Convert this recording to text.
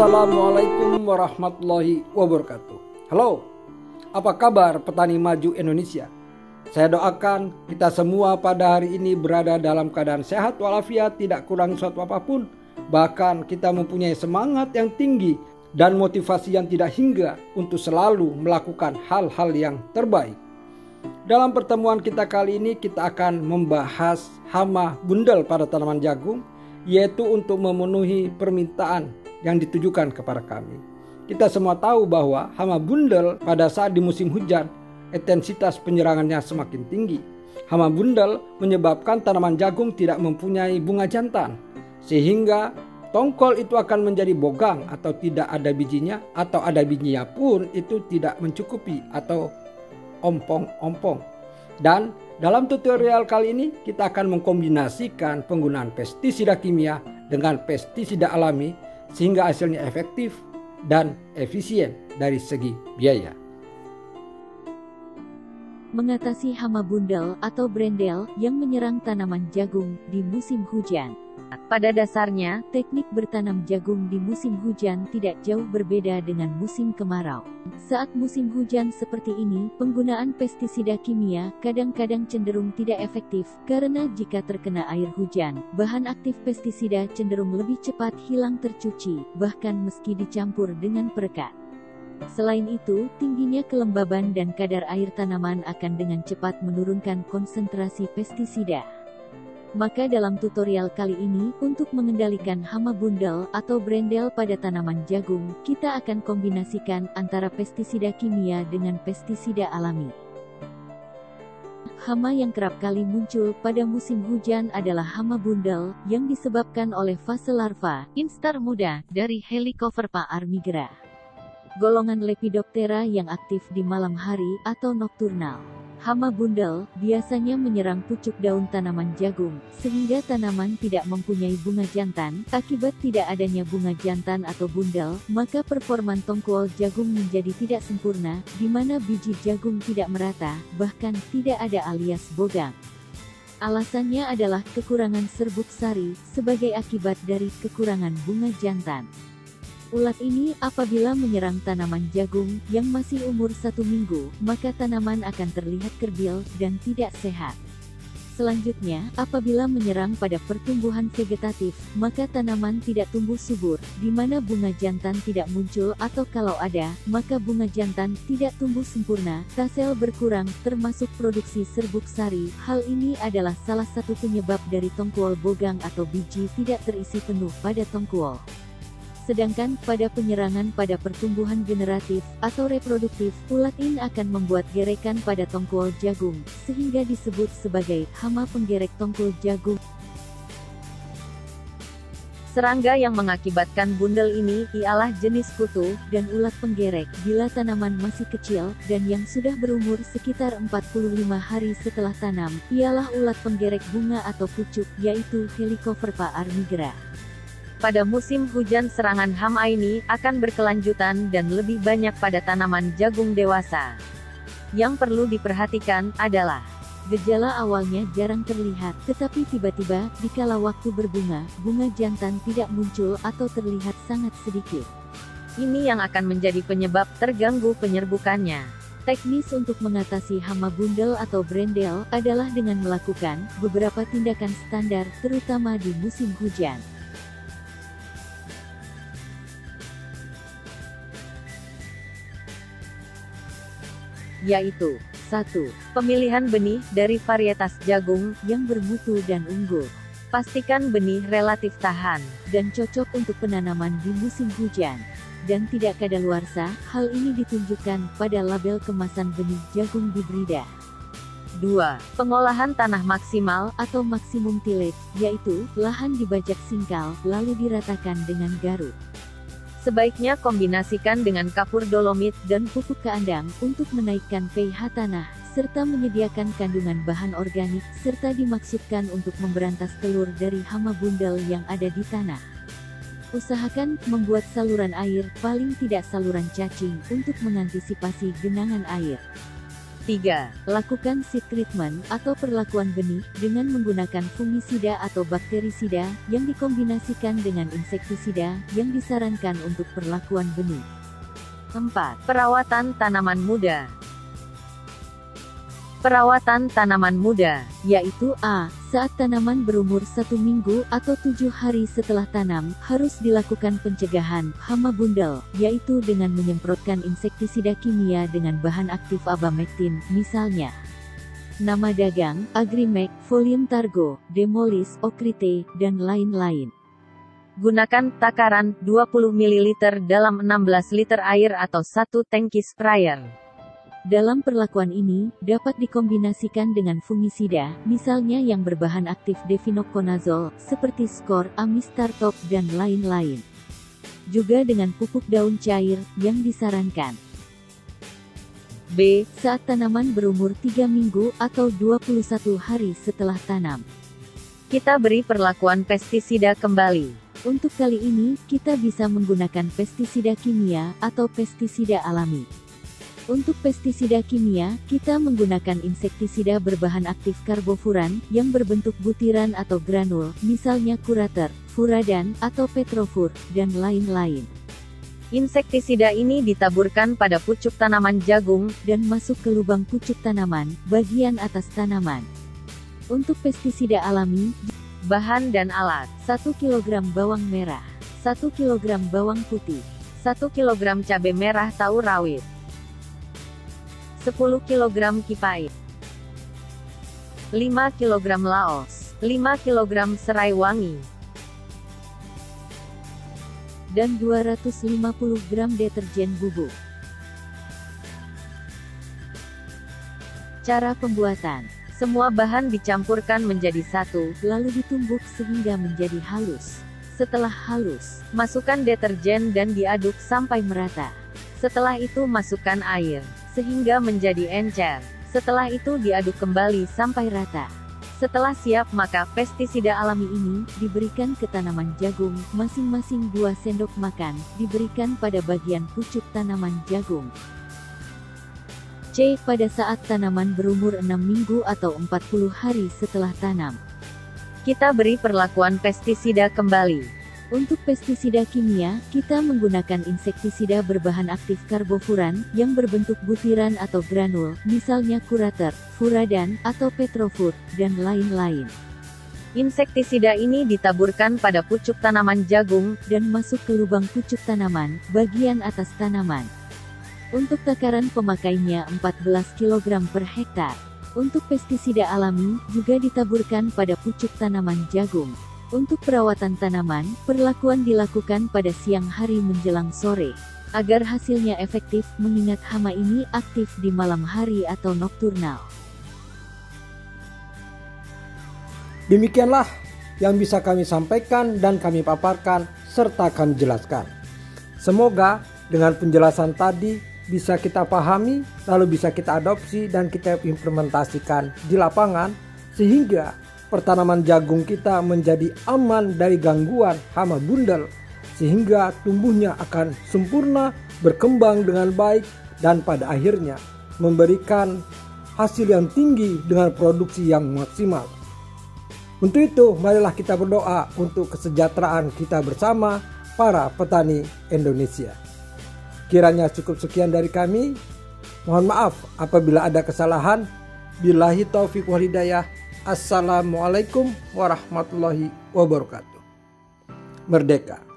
Assalamualaikum warahmatullahi wabarakatuh. Halo, apa kabar petani maju Indonesia? Saya doakan kita semua pada hari ini berada dalam keadaan sehat walafiat, tidak kurang suatu apapun. Bahkan kita mempunyai semangat yang tinggi dan motivasi yang tidak hingga untuk selalu melakukan hal-hal yang terbaik. Dalam pertemuan kita kali ini kita akan membahas hama bundel pada tanaman jagung, yaitu untuk memenuhi permintaan yang ditujukan kepada kami. Kita semua tahu bahwa hama bundel pada saat di musim hujan, intensitas penyerangannya semakin tinggi. Hama bundel menyebabkan tanaman jagung tidak mempunyai bunga jantan, sehingga tongkol itu akan menjadi bogang atau tidak ada bijinya, atau ada bijinya pun itu tidak mencukupi atau ompong-ompong. Dan dalam tutorial kali ini kita akan mengkombinasikan penggunaan pestisida kimia dengan pestisida alami sehingga hasilnya efektif dan efisien dari segi biaya. Mengatasi hama bundel atau brendel yang menyerang tanaman jagung di musim hujan. Pada dasarnya, teknik bertanam jagung di musim hujan tidak jauh berbeda dengan musim kemarau. Saat musim hujan seperti ini, penggunaan pestisida kimia kadang-kadang cenderung tidak efektif, karena jika terkena air hujan, bahan aktif pestisida cenderung lebih cepat hilang tercuci, bahkan meski dicampur dengan perekat. Selain itu, tingginya kelembaban dan kadar air tanaman akan dengan cepat menurunkan konsentrasi pestisida. Maka dalam tutorial kali ini, untuk mengendalikan hama bundel atau brendel pada tanaman jagung, kita akan kombinasikan antara pestisida kimia dengan pestisida alami. Hama yang kerap kali muncul pada musim hujan adalah hama bundel, yang disebabkan oleh fase larva, instar muda, dari Helicoverpa armigera. Golongan Lepidoptera yang aktif di malam hari atau nokturnal. Hama bundel biasanya menyerang pucuk daun tanaman jagung, sehingga tanaman tidak mempunyai bunga jantan. Akibat tidak adanya bunga jantan atau bundel, maka performan tongkol jagung menjadi tidak sempurna, di mana biji jagung tidak merata, bahkan tidak ada alias bogang. Alasannya adalah kekurangan serbuk sari, sebagai akibat dari kekurangan bunga jantan. Ulat ini apabila menyerang tanaman jagung yang masih umur 1 minggu, maka tanaman akan terlihat kerdil dan tidak sehat. Selanjutnya, apabila menyerang pada pertumbuhan vegetatif, maka tanaman tidak tumbuh subur, di mana bunga jantan tidak muncul atau kalau ada, maka bunga jantan tidak tumbuh sempurna, tasel berkurang, termasuk produksi serbuk sari. Hal ini adalah salah satu penyebab dari tongkol bogang atau biji tidak terisi penuh pada tongkol. Sedangkan pada penyerangan pada pertumbuhan generatif atau reproduktif, ulat ini akan membuat gerekan pada tongkol jagung, sehingga disebut sebagai hama penggerek tongkol jagung. Serangga yang mengakibatkan bundel ini ialah jenis kutu dan ulat penggerek bila tanaman masih kecil dan yang sudah berumur sekitar 45 hari setelah tanam, ialah ulat penggerek bunga atau pucuk, yaitu Helicoverpa armigera. Pada musim hujan serangan hama ini akan berkelanjutan dan lebih banyak pada tanaman jagung dewasa. Yang perlu diperhatikan adalah gejala awalnya jarang terlihat, tetapi tiba-tiba dikala waktu berbunga, bunga jantan tidak muncul atau terlihat sangat sedikit. Ini yang akan menjadi penyebab terganggu penyerbukannya. Teknis untuk mengatasi hama bundel atau brendel adalah dengan melakukan beberapa tindakan standar, terutama di musim hujan. Yaitu 1. Pemilihan benih dari varietas jagung yang bermutu dan unggul. Pastikan benih relatif tahan dan cocok untuk penanaman di musim hujan dan tidak kadaluarsa. Hal ini ditunjukkan pada label kemasan benih jagung hibrida. 2. Pengolahan tanah maksimal atau maksimum tillage, yaitu lahan dibajak singkal lalu diratakan dengan garut. Sebaiknya kombinasikan dengan kapur dolomit dan pupuk keandang untuk menaikkan pH tanah, serta menyediakan kandungan bahan organik, serta dimaksudkan untuk memberantas telur dari hama bundel yang ada di tanah. Usahakan membuat saluran air, paling tidak saluran cacing, untuk mengantisipasi genangan air. 3. Lakukan seed treatment atau perlakuan benih dengan menggunakan fungisida atau bakterisida yang dikombinasikan dengan insektisida yang disarankan untuk perlakuan benih. 4. Perawatan tanaman muda. Perawatan tanaman muda, yaitu A. Saat tanaman berumur 1 minggu atau 7 hari setelah tanam, harus dilakukan pencegahan hama bundel, yaitu dengan menyemprotkan insektisida kimia dengan bahan aktif abamectin, misalnya nama dagang, Agrimec, Folium Targo, Demolis, Okrite, dan lain-lain. Gunakan takaran 20 ml dalam 16 liter air atau 1 tangki sprayer. Dalam perlakuan ini, dapat dikombinasikan dengan fungisida, misalnya yang berbahan aktif definoconazole, seperti skor, amistartop, dan lain-lain. Juga dengan pupuk daun cair, yang disarankan. B. Saat tanaman berumur 3 minggu atau 21 hari setelah tanam, kita beri perlakuan pestisida kembali. Untuk kali ini, kita bisa menggunakan pestisida kimia atau pestisida alami. Untuk pestisida kimia, kita menggunakan insektisida berbahan aktif karbofuran, yang berbentuk butiran atau granul, misalnya Curator, Furadan, atau Petrofur, dan lain-lain. Insektisida ini ditaburkan pada pucuk tanaman jagung, dan masuk ke lubang pucuk tanaman, bagian atas tanaman. Untuk pestisida alami, bahan dan alat, 1 kg bawang merah, 1 kg bawang putih, 1 kg cabai merah tahu rawit, 10 kg kipai, 5 kg laos, 5 kg serai wangi, dan 250 gram deterjen bubuk. Cara pembuatan: semua bahan dicampurkan menjadi satu, lalu ditumbuk sehingga menjadi halus. Setelah halus, masukkan deterjen dan diaduk sampai merata. Setelah itu masukkan air, sehingga menjadi encer. Setelah itu diaduk kembali sampai rata. Setelah siap, maka pestisida alami ini diberikan ke tanaman jagung, masing-masing 2 sendok makan, diberikan pada bagian pucuk tanaman jagung. C. Pada saat tanaman berumur 6 minggu atau 40 hari setelah tanam, kita beri perlakuan pestisida kembali. Untuk pestisida kimia, kita menggunakan insektisida berbahan aktif karbofuran, yang berbentuk butiran atau granul, misalnya Curator, Furadan, atau Petrofur, dan lain-lain. Insektisida ini ditaburkan pada pucuk tanaman jagung, dan masuk ke lubang pucuk tanaman, bagian atas tanaman. Untuk takaran pemakainya 14 kg per hektar. Untuk pestisida alami, juga ditaburkan pada pucuk tanaman jagung. Untuk perawatan tanaman, perlakuan dilakukan pada siang hari menjelang sore, agar hasilnya efektif, mengingat hama ini aktif di malam hari atau nokturnal. Demikianlah yang bisa kami sampaikan dan kami paparkan serta kami jelaskan. Semoga dengan penjelasan tadi bisa kita pahami, lalu bisa kita adopsi dan kita implementasikan di lapangan, sehingga pertanaman jagung kita menjadi aman dari gangguan hama bundel, sehingga tumbuhnya akan sempurna, berkembang dengan baik, dan pada akhirnya memberikan hasil yang tinggi dengan produksi yang maksimal. Untuk itu, marilah kita berdoa untuk kesejahteraan kita bersama para petani Indonesia. Kiranya cukup sekian dari kami. Mohon maaf apabila ada kesalahan. Billahi taufiq wal hidayah. Assalamualaikum warahmatullahi wabarakatuh. Merdeka!